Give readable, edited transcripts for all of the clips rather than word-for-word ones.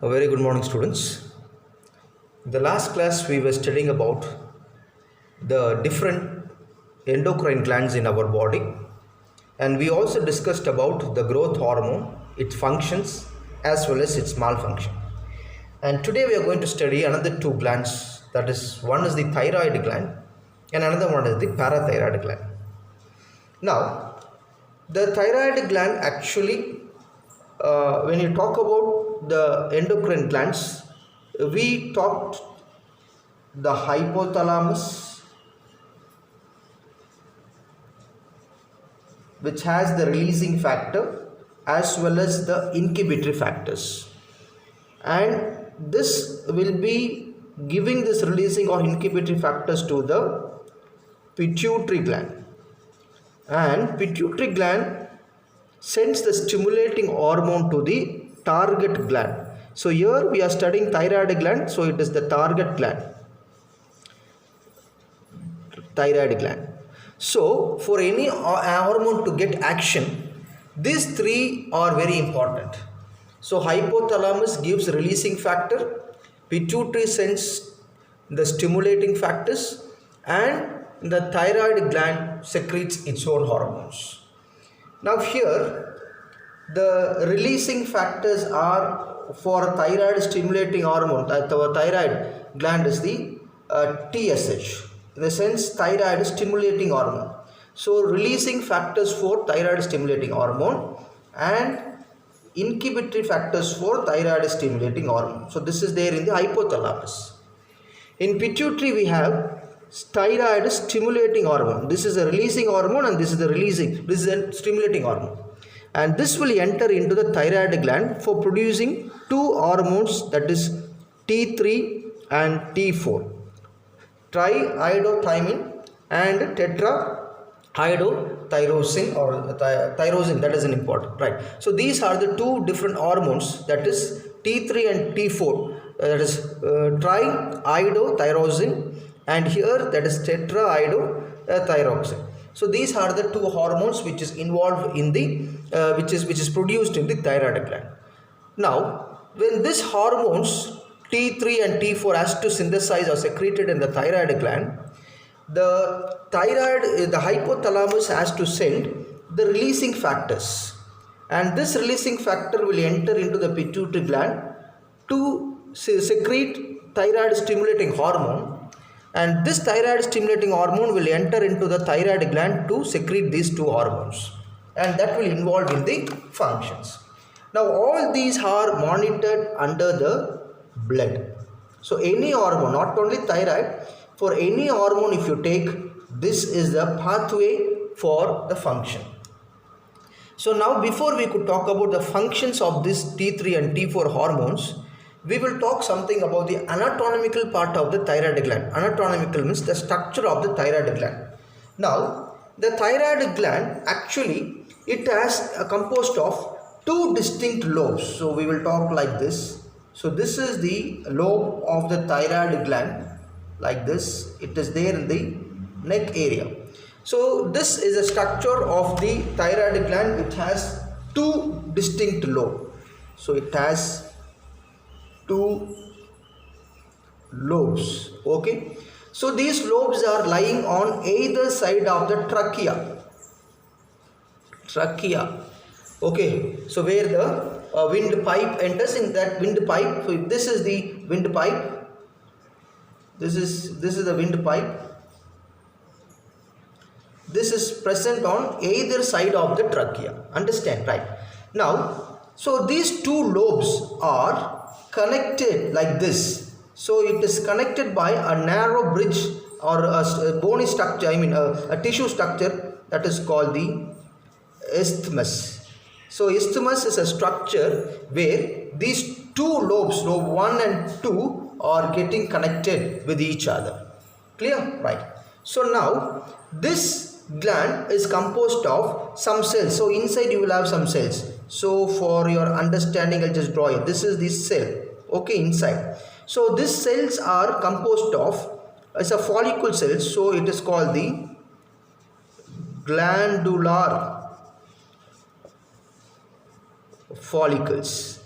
A very good morning, students. In the last class we were studying about the different endocrine glands in our body, and we also discussed about the growth hormone, its functions as well as its malfunction. And today we are going to study another two glands, that is, one is the thyroid gland and another one is the parathyroid gland. Now the thyroid gland actually, when you talk about the endocrine glands, we talked the hypothalamus, which has the releasing factor as well as the inhibitory factors, and this will be giving this releasing or inhibitory factors to the pituitary gland, and pituitary gland sends the stimulating hormone to the target gland. So here we are studying thyroid gland, so it is the target gland, thyroid gland. So for any hormone to get action, these three are very important. So hypothalamus gives releasing factor, pituitary sends the stimulating factors, and the thyroid gland secretes its own hormones. Now here the releasing factors are for thyroid stimulating hormone. Our thyroid gland is the TSH, in the sense thyroid stimulating hormone. So releasing factors for thyroid stimulating hormone and inhibitory factors for thyroid stimulating hormone. So this is there in the hypothalamus. In pituitary we have thyroid stimulating hormone. This is a releasing hormone and this is a stimulating hormone, and this will enter into the thyroid gland for producing two hormones, that is T3 and T4, triiodothymin and tetraiodotyrosine, or tyrosine, that is an important, right? So these are the two different hormones, that is T3 and T4, that is triiodotyrosine, and here that is tetraiodothyroxine. So these are the two hormones which is involved in the which is produced in the thyroid gland. Now when these hormones T3 and T4 has to synthesize or secreted in the thyroid gland, the hypothalamus has to send the releasing factors, and this releasing factor will enter into the pituitary gland to secrete thyroid stimulating hormone, and this thyroid stimulating hormone will enter into the thyroid gland to secrete these two hormones, and that will involve in the functions. Now all these are monitored under the blood. So any hormone, not only thyroid, for any hormone if you take, this is the pathway for the function. So now before we could talk about the functions of this T3 and T4 hormones, we will talk something about the anatomical part of the thyroid gland. Anatomical means the structure of the thyroid gland. Now the thyroid gland actually, it has composed of two distinct lobes. So we will talk like this. So this is the lobe of the thyroid gland, like this. It is there in the neck area. So this is a structure of the thyroid gland. It has two distinct lobes. So it has two lobes. Okay, so these lobes are lying on either side of the trachea. Okay, so where the windpipe enters, in that windpipe, so this is the windpipe, this is the windpipe, this is present on either side of the trachea. Understand, right? Now so these two lobes are connected like this. So it is connected by a narrow bridge or a bony structure, a tissue structure, that is called the isthmus. So isthmus is a structure where these two lobes, lobe 1 and 2, are getting connected with each other. Clear? Right. So now this gland is composed of some cells. So inside you will have some cells. So for your understanding, I'll just draw it. This is the cell, okay, inside. So these cells are composed of, as a follicle cell, so it is called the glandular follicles.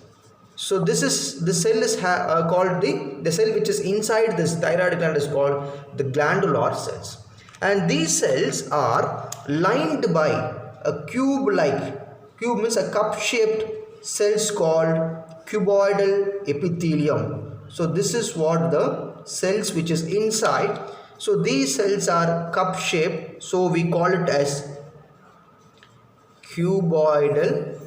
So the cell is called the cell which is inside this thyroid gland is called the glandular cells, and these cells are lined by a cube means a cup shaped cells called cuboidal epithelium. So this is what the cells which is inside. So these cells are cup shaped, so we call it as cuboidal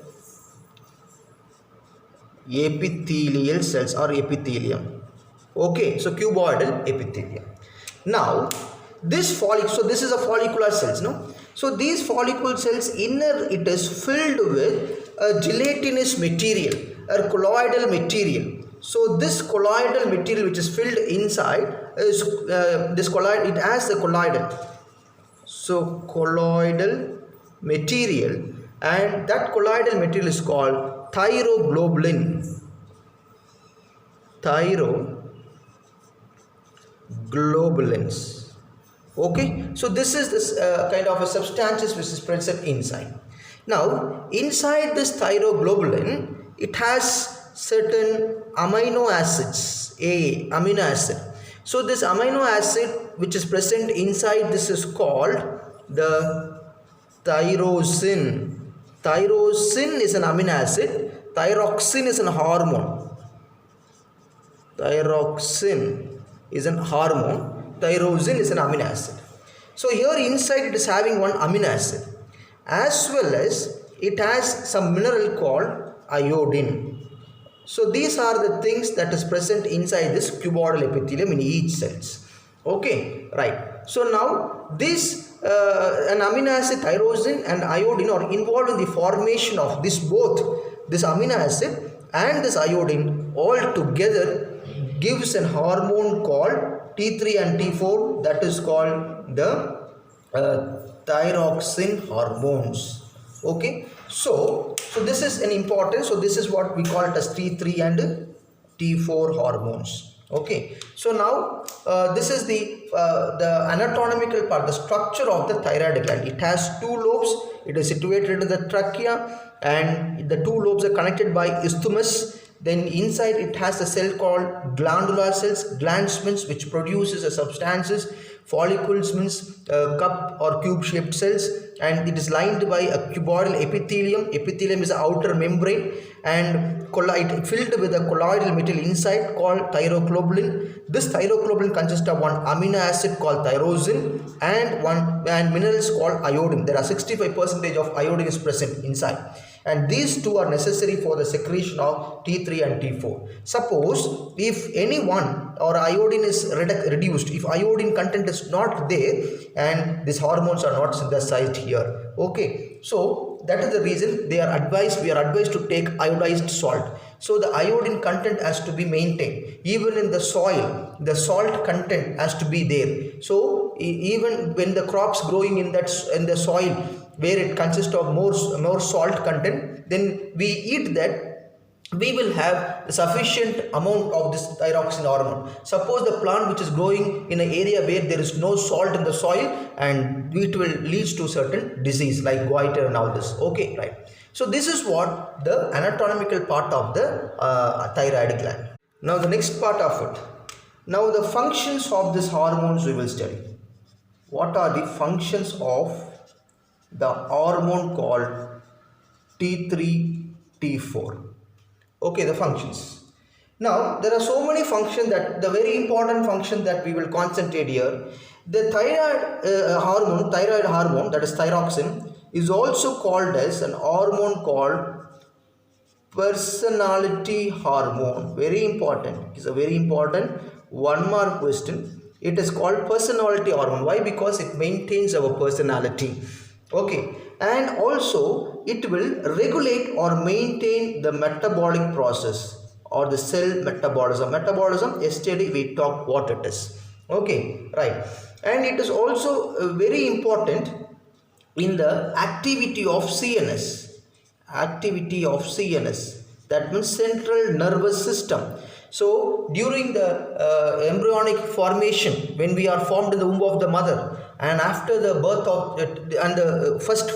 epithelial cells or epithelium. Okay, so cuboidal epithelium. Now this follicle, so this is a follicular cells, no? So these follicle cells, inner it is filled with a gelatinous material or colloidal material. So this colloidal material which is filled inside is this colloid, it has the colloidal, so colloidal material, and that colloidal material is called thyroglobulin. Thyroglobulins. Okay, so this is this kind of a substances which is present inside. Now inside this thyroglobulin, it has certain amino acids, amino acid. So this amino acid which is present inside this is called the thyrosin. Thyrosin is an amino acid, thyroxine is an hormone. Thyroxine is an hormone, thyrosin is an amino acid. So here inside it is having one amino acid, as well as it has some mineral called iodine. So these are the things that is present inside this cuboidal epithelium in each cells. Okay, right. So now this an amino acid, thyrosin and iodine are involved in the formation of this amino acid and this iodine all together gives an hormone called T3 and T4, that is called the thyroxine hormones. Okay, so this is an important, so this is what we call it as T3 and T4 hormones. Okay, so now this is the anatomical part, the structure of the thyroid gland. It has two lobes. It is situated in the trachea, and the two lobes are connected by isthmus. Then inside it has a cell called glandular cells. Glands means which produces a substances. Follicles means cup or cube shaped cells, and it is lined by a cuboidal epithelium. Epithelium is the outer membrane, and filled with a colloidal material inside called thyroglobulin. This thyroglobulin consists of one amino acid called thyrosin and minerals called iodine. There are 65% of iodine is present inside, and these two are necessary for the secretion of T3 and T4. Suppose if any one or iodine is reduced, if iodine content is not there, and these hormones are not synthesized here. Okay, so that is the reason we are advised to take iodized salt. So the iodine content has to be maintained. Even in the soil, the salt content has to be there. So even when the crops growing in the soil where it consists of more salt content, then we eat that, we will have a sufficient amount of this thyroxine hormone. Suppose the plant which is growing in an area where there is no salt in the soil, and it will lead to certain disease like goiter and all this. Okay, right. So this is what the anatomical part of the thyroid gland. Now the next part of it. Now the functions of these hormones we will study. What are the functions of the hormone called T3, T4? Okay, the functions. Now there are so many functions that the very important function that we will concentrate here, the thyroid hormone, that is thyroxine, is also called as an hormone called personality hormone. Very important. It's a very important one mark question. It is called personality hormone. Why? Because it maintains our personality. Okay, and also it will regulate or maintain the metabolic process or the cell metabolism. Yesterday we talked what it is. Okay, right. And it is also very important in the activity of CNS. That means central nervous system. So during the embryonic formation, when we are formed in the womb of the mother, and after the birth of and the first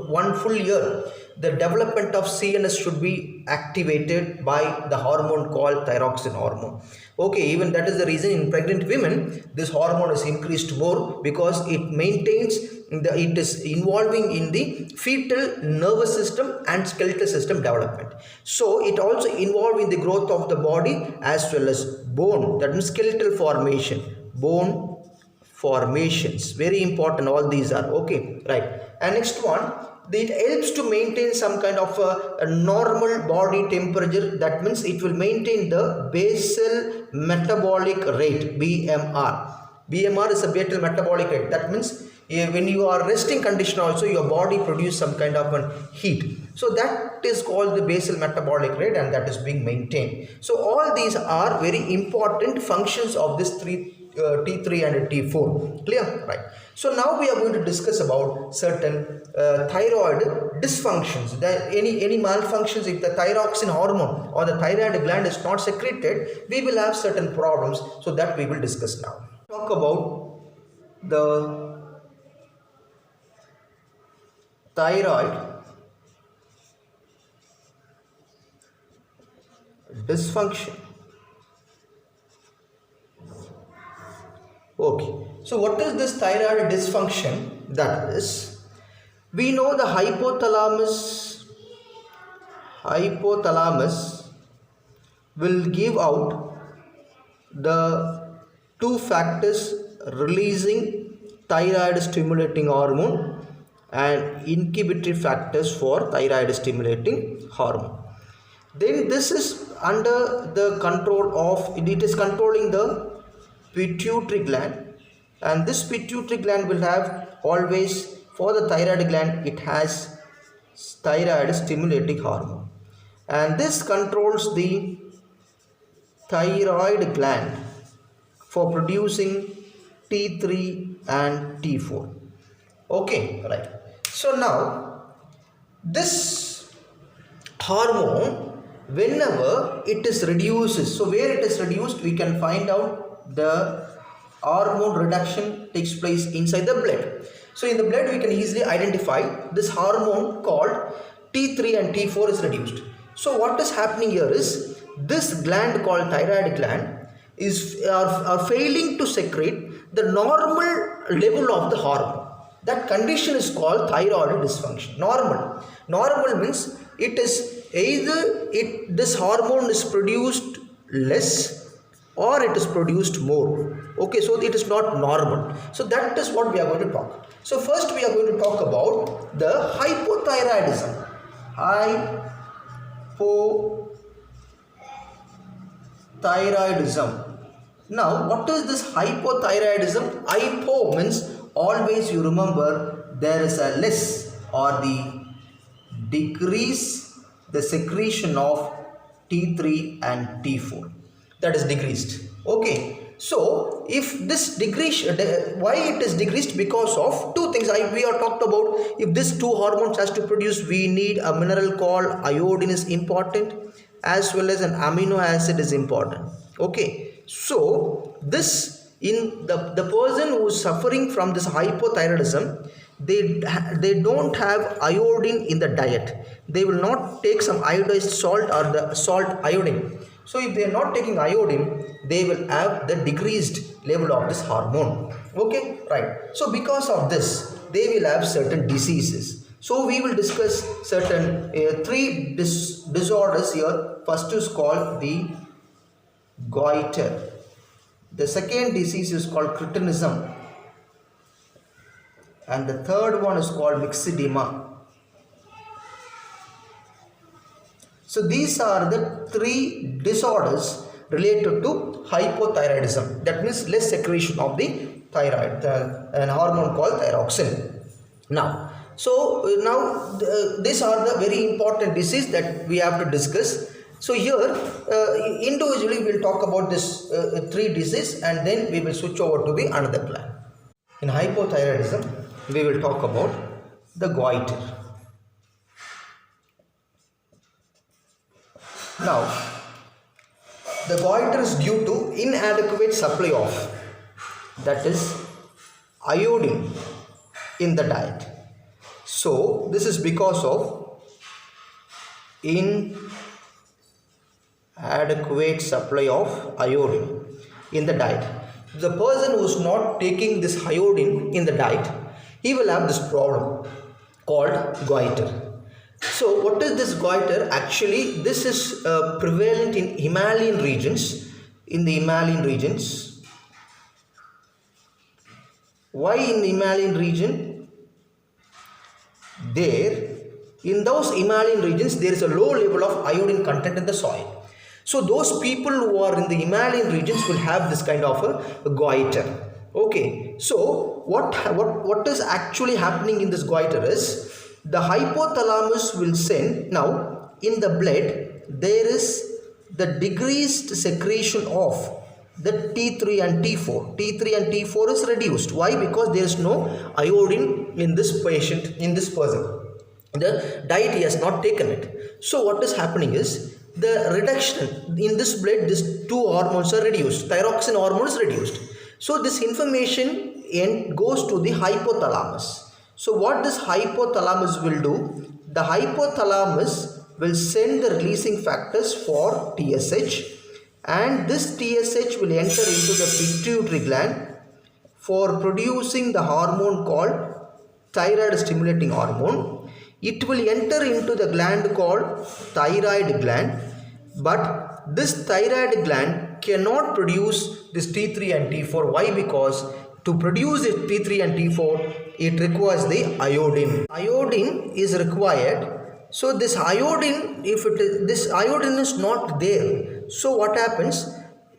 one full year, the development of CNS should be activated by the hormone called thyroxine hormone. Okay, even that is the reason in pregnant women this hormone is increased more, because it maintains it is involving in the fetal nervous system and skeletal system development. So it also involved in the growth of the body as well as bone, that means skeletal formation, bone formations, very important all these are. Okay, right. And next one, it helps to maintain some kind of a normal body temperature, that means it will maintain the basal metabolic rate, BMR is a basal metabolic rate, that means when you are resting condition also your body produce some kind of an heat, so that is called the basal metabolic rate, and that is being maintained. So all these are very important functions of this T3 and T4. Clear? Right. So now we are going to discuss about certain thyroid dysfunctions. Any malfunctions, if the thyroxine hormone or the thyroid gland is not secreted, we will have certain problems. So that we will discuss now. Talk about the thyroid dysfunction. Okay, so what is this thyroid dysfunction? That is, we know the hypothalamus will give out the two factors releasing thyroid stimulating hormone and inhibitory factors for thyroid stimulating hormone. Then this is under the control of, it is controlling the pituitary gland, and this pituitary gland will have always, for the thyroid gland, it has thyroid stimulating hormone, and this controls the thyroid gland for producing T3 and T4. Okay, right. So now this hormone, whenever it is reduces, so where it is reduced, we can find out the hormone reduction takes place inside the blood. So in the blood we can easily identify this hormone called T3 and T4 is reduced. So what is happening here is, this gland called thyroid gland are failing to secrete the normal level of the hormone. That condition is called thyroid dysfunction. Normal means it is either this hormone is produced less or it is produced more. Okay, so it is not normal. So that is what we are going to talk. So first we are going to talk about the hypothyroidism. Hypothyroidism. Now what is this hypothyroidism? Hypo means always, you remember, there is a less or the decrease the secretion of T3 and T4, that is decreased. Okay, so if this decrease, why it is decreased? Because of two things we are talked about. If this two hormones has to produce, we need a mineral called iodine is important, as well as an amino acid is important. Okay, so this, in the person who is suffering from this hypothyroidism, they don't have iodine in the diet. They will not take some iodized salt or the salt iodine. So if they are not taking iodine, they will have the decreased level of this hormone. Okay, right. So because of this, they will have certain diseases. So we will discuss certain three disorders here. First is called the goiter. The second disease is called cretinism, and the third one is called myxedema. So these are the three disorders related to hypothyroidism. That means less secretion of the thyroid, an hormone called thyroxine. Now, these are the very important disease that we have to discuss. So here individually we will talk about this three disease, and then we will switch over to the another plan. In hypothyroidism, we will talk about the goiter. Now, the goiter is due to inadequate supply of, that is, iodine in the diet. So this is because of inadequate supply of iodine in the diet. The person who is not taking this iodine in the diet, he will have this problem called goiter. So what is this goiter? Actually, this is prevalent in Himalayan regions. In the Himalayan regions. Why in the Himalayan region? There, in those Himalayan regions, there is a low level of iodine content in the soil. So those people who are in the Himalayan regions will have this kind of a goiter. Okay, so what is actually happening in this goiter is the hypothalamus will send, now in the blood there is the decreased secretion of the T3 and T4. T3 and T4 is reduced. Why? Because there is no iodine in this patient, in this person. The diet he has not taken it. So what is happening is the reduction in this blood, these two hormones are reduced. Thyroxine hormone is reduced. So this information goes to the hypothalamus. So what this hypothalamus will do? The hypothalamus will send the releasing factors for TSH, and this TSH will enter into the pituitary gland for producing the hormone called thyroid stimulating hormone. It will enter into the gland called thyroid gland, but this thyroid gland cannot produce this T3 and T4. Why? Because to produce this T3 and T4, it requires the iodine. Iodine is required. So this iodine, this iodine is not there. So what happens?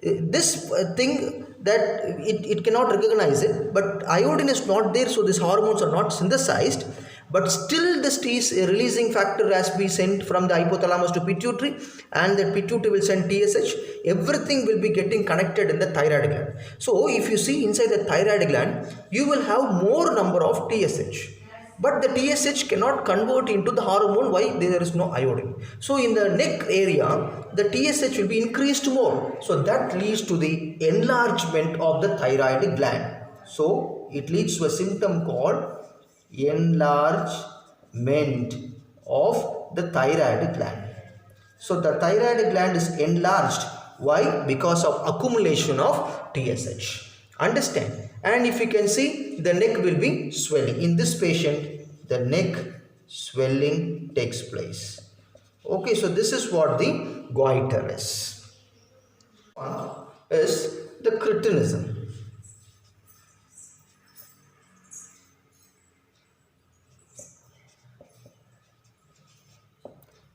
This thing that it cannot recognize it, but iodine is not there, so these hormones are not synthesized. But still this releasing factor has been sent from the hypothalamus to pituitary, and the pituitary will send TSH. Everything will be getting connected in the thyroid gland. So if you see inside the thyroid gland, you will have more number of TSH. But the TSH cannot convert into the hormone. Why? There is no iodine. So in the neck area, the TSH will be increased more. So that leads to the enlargement of the thyroid gland. So it leads to a symptom called enlargement of the thyroid gland. So the thyroid gland is enlarged. Why? Because of accumulation of TSH. Understand? And if you can see, the neck will be swelling. In this patient, the neck swelling takes place. Okay, so this is what the goiter is. One is the cretinism.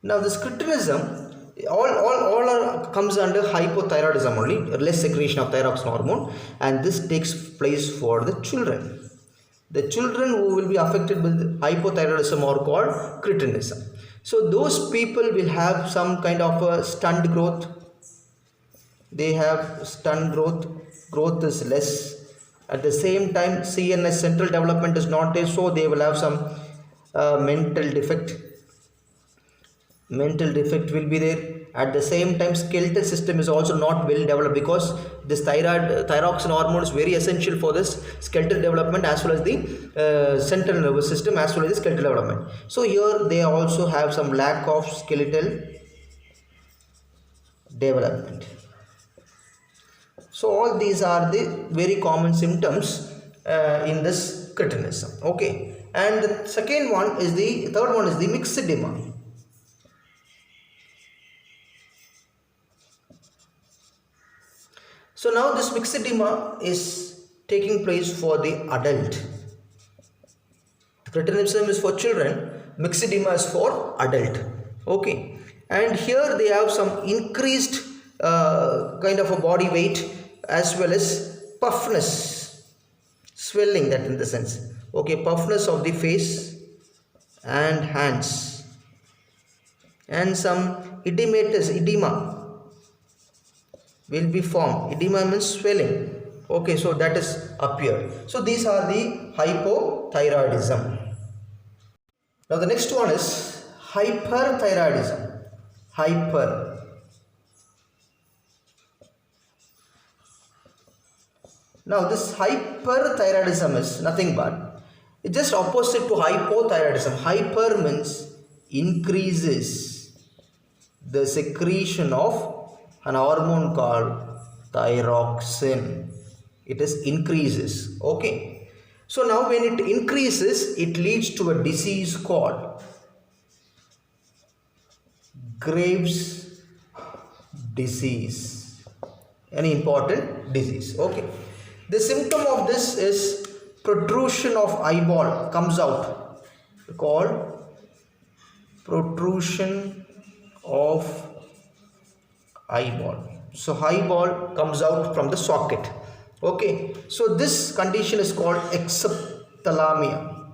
Now this cretinism comes under hypothyroidism only, less secretion of thyroxine hormone, and this takes place for the children. The children who will be affected with hypothyroidism are called cretinism. So those people will have some kind of a stunt growth. They have stunt growth is less. At the same time, CNS, central development, is not there, so they will have some mental defect will be there. At the same time, skeletal system is also not well developed, because this thyroxine hormone is very essential for this skeletal development as well as the central nervous system as well as the skeletal development. So here they also have some lack of skeletal development. So all these are the very common symptoms in this cretinism. Okay, and the third one is the myxedema. So now this myxedema is taking place for the adult. Cretinism is for children, myxedema is for adult. Okay, and here they have some increased kind of a body weight as well as puffness, swelling, that in the sense. Okay, puffness of the face and hands, and some edema will be formed. Edema means swelling. Okay, so that is appeared. So these are the hypothyroidism. Now the next one is hyperthyroidism. Now this hyperthyroidism is nothing but it's just opposite to hypothyroidism. Hyper means increases the secretion of an hormone called thyroxine. It is increases. Okay. So now when it increases, it leads to a disease called Graves' disease. An important disease. Okay. The symptom of this is protrusion of eyeball comes out, called protrusion of eyeball. So eyeball comes out from the socket. Okay. So this condition is called exophthalmia.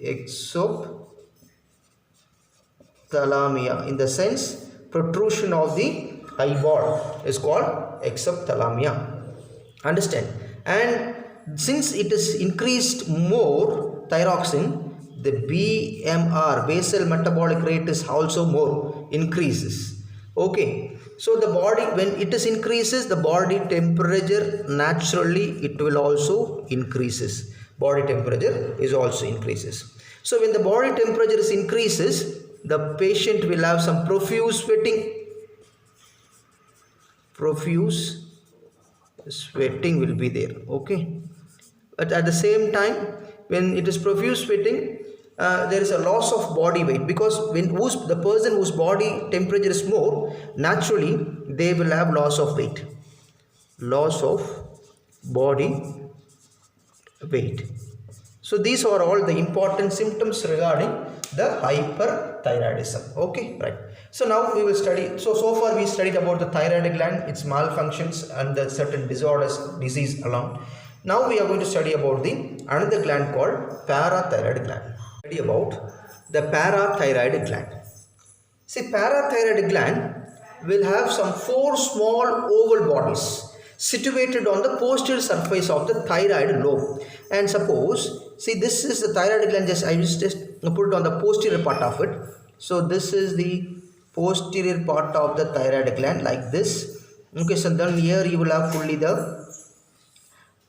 Exophthalmia, in the sense protrusion of the eyeball is called exophthalmia. Understand? And since it is increased more thyroxine, the BMR, basal metabolic rate, is also more increases. Okay. So the body, when it is increases, the body temperature naturally it will also increases. Body temperature is also increases. So when the body temperature is increases, the patient will have some profuse sweating. Profuse sweating will be there. Okay. But at the same time, when it is profuse sweating, there is a loss of body weight, because when the person whose body temperature is more, naturally they will have loss of weight. Loss of body weight. So these are all the important symptoms regarding the hyperthyroidism. Okay, right. So now we will study. So far we studied about the thyroid gland, its malfunctions and the certain disorders, disease along. Now we are going to study about the another gland called parathyroid gland. Study about the parathyroid gland. See, parathyroid gland will have some 4 small oval bodies situated on the posterior surface of the thyroid lobe. And suppose, see, this is the thyroid gland. I will just put it on the posterior part of it. So this is the posterior part of the thyroid gland, like this. Okay, so then here you will have fully the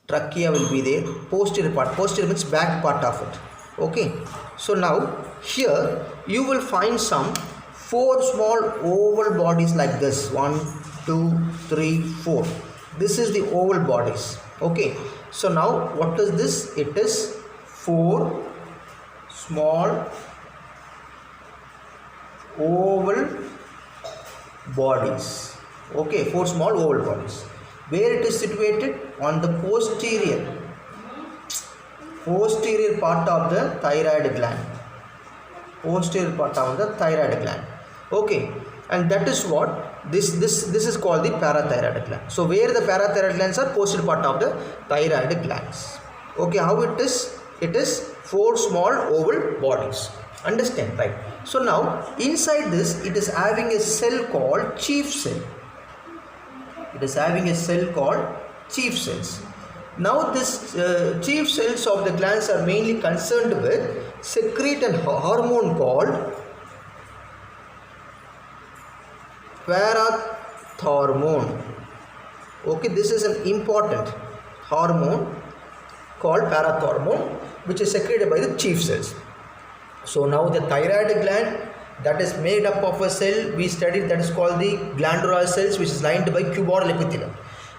trachea will be there. Posterior part, posterior means back part of it. Okay, so now here you will find some 4 small oval bodies like this. 1, 2, 3, 4. This is the oval bodies. Okay, so now what is this? It is 4 small oval bodies. Okay, 4 small oval bodies. Where it is situated? On the posterior part of the thyroid gland. Posterior part of the thyroid gland. Okay, and that is what this is called the parathyroid gland. So where the parathyroid glands are? Posterior part of the thyroid glands. Okay, how it is? It is 4 small oval bodies. Understand, right? So now inside this, it is having a cell called chief cell. It is having a cell called chief cells. Now this chief cells of the glands are mainly concerned with secrete a hormone called parathormone. Okay, this is an important hormone called parathormone, which is secreted by the chief cells. So now the thyroid gland, that is made up of a cell we studied, that is called the glandular cells, which is lined by cuboidal epithelium.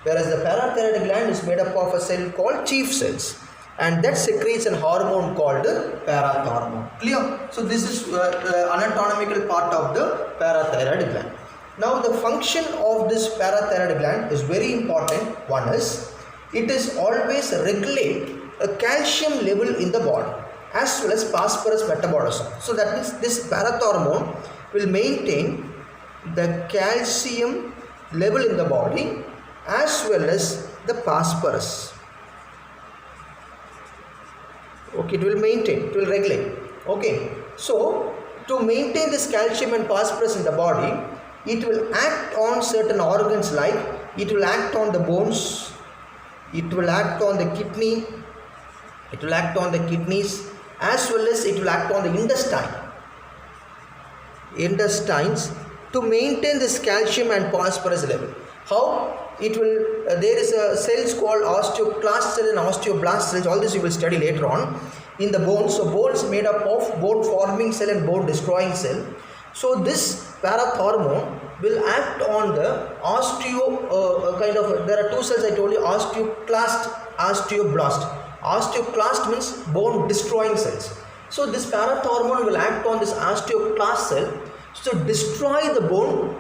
Whereas the parathyroid gland is made up of a cell called chief cells, and that secretes an hormone called parathormone. Clear? So this is anatomical part of the parathyroid gland. Now the function of this parathyroid gland is very important. One is, it is always regulate a calcium level in the body as well as phosphorus metabolism. So that means this parathormone will maintain the calcium level in the body as well as the phosphorus. Okay, it will maintain, it will regulate. Okay, so to maintain this calcium and phosphorus in the body, it will act on certain organs, like it will act on the bones, it will act on the kidney, it will act on the kidneys, as well as it will act on the intestines to maintain this calcium and phosphorus level. How? It will, there is a cells called osteoclast cell and osteoblast cells. All this you will study later on in the bones. So bones made up of bone forming cell and bone destroying cell. So this parathormone will act on the there are two cells I told you, osteoclast, osteoblast. Osteoclast means bone destroying cells. So this parathormone will act on this osteoclast cell to destroy the bone,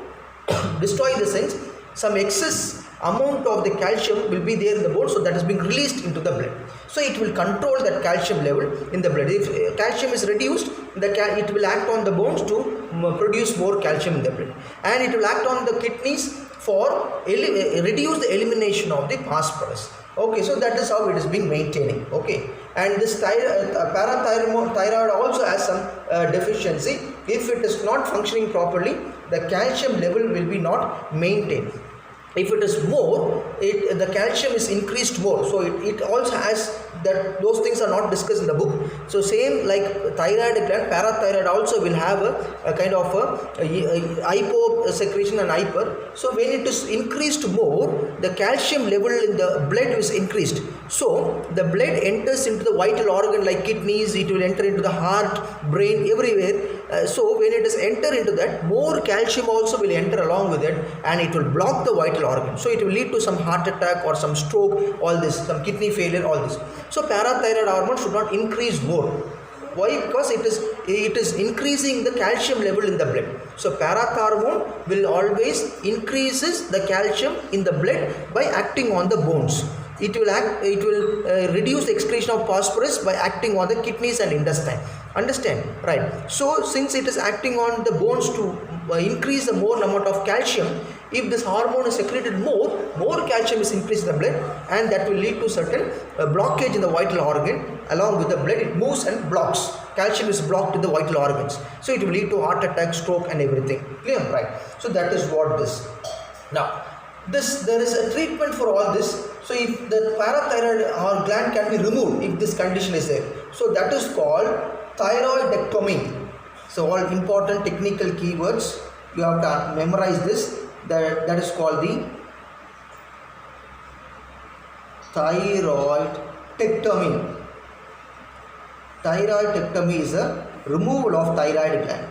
destroy the cells. Some excess amount of the calcium will be there in the bone, so that is being released into the blood. So it will control that calcium level in the blood. If calcium is reduced, it will act on the bones to produce more calcium in the blood, and it will act on the kidneys for reduce the elimination of the phosphorus. Okay, so that is how it is being maintaining. Okay, and this parathyroid also has some deficiency. If it is not functioning properly, the calcium level will be not maintained. If it is more, the calcium is increased more. So it also has that, those things are not discussed in the book. So same like thyroid gland, parathyroid also will have a kind of a hypo secretion and hyper. So when it is increased more, the calcium level in the blood is increased. So the blood enters into the vital organ like kidneys, it will enter into the heart, brain, everywhere. So when it is enter into that, more calcium also will enter along with it, and it will block the vital organ. So it will lead to some heart attack or some stroke, all this, some kidney failure, all this. So parathyroid hormone should not increase more. Why? Because it is increasing the calcium level in the blood. So parathormone will always increases the calcium in the blood by acting on the bones. It will reduce the excretion of phosphorus by acting on the kidneys and intestine. Understand? Right. So since it is acting on the bones to increase the more amount of calcium, if this hormone is secreted more calcium is increased in the blood, and that will lead to certain blockage in the vital organ. Along with the blood, it moves and blocks. Calcium is blocked in the vital organs. So it will lead to heart attack, stroke and everything. Clear? Right. So that is what this. Now, there is a treatment for all this. So if the parathyroid gland can be removed, if this condition is there, so that is called thyroidectomy. So all important technical keywords, you have to memorize this. That is called the thyroidectomy. Thyroidectomy is a removal of thyroid gland.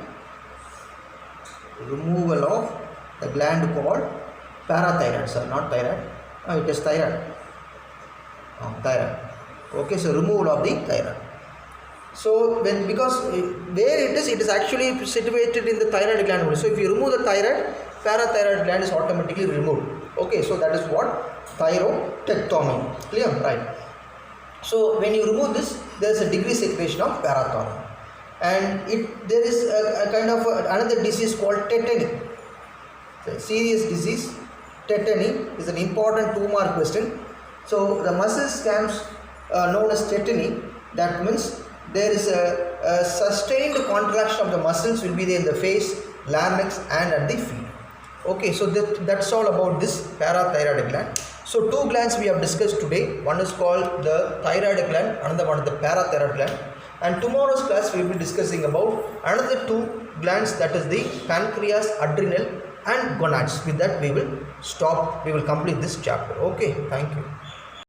Removal of the gland called parathyroid, sir, not thyroid. It is thyroid. Thyroid. Okay, so removal of the thyroid. So because where it is actually situated in the thyroid gland only. So if you remove the thyroid, parathyroid gland is automatically removed. Okay, so that is what thyroidectomy. Clear? Right. So when you remove this, there is a decreased secretion of parathormone, and there is a kind of another disease called tetany. So serious disease. Tetany is an important 2-mark question. So the muscle scams known as tetany, that means there is a sustained contraction of the muscles will be there in the face, larynx and at the feet. Okay, so that's all about this parathyroid gland. So 2 glands we have discussed today. One is called the thyroid gland, another one is the parathyroid gland. And tomorrow's class we will be discussing about another 2 glands, that is the pancreas, adrenal and gonads. With that we will stop, we will complete this chapter. Okay, thank you.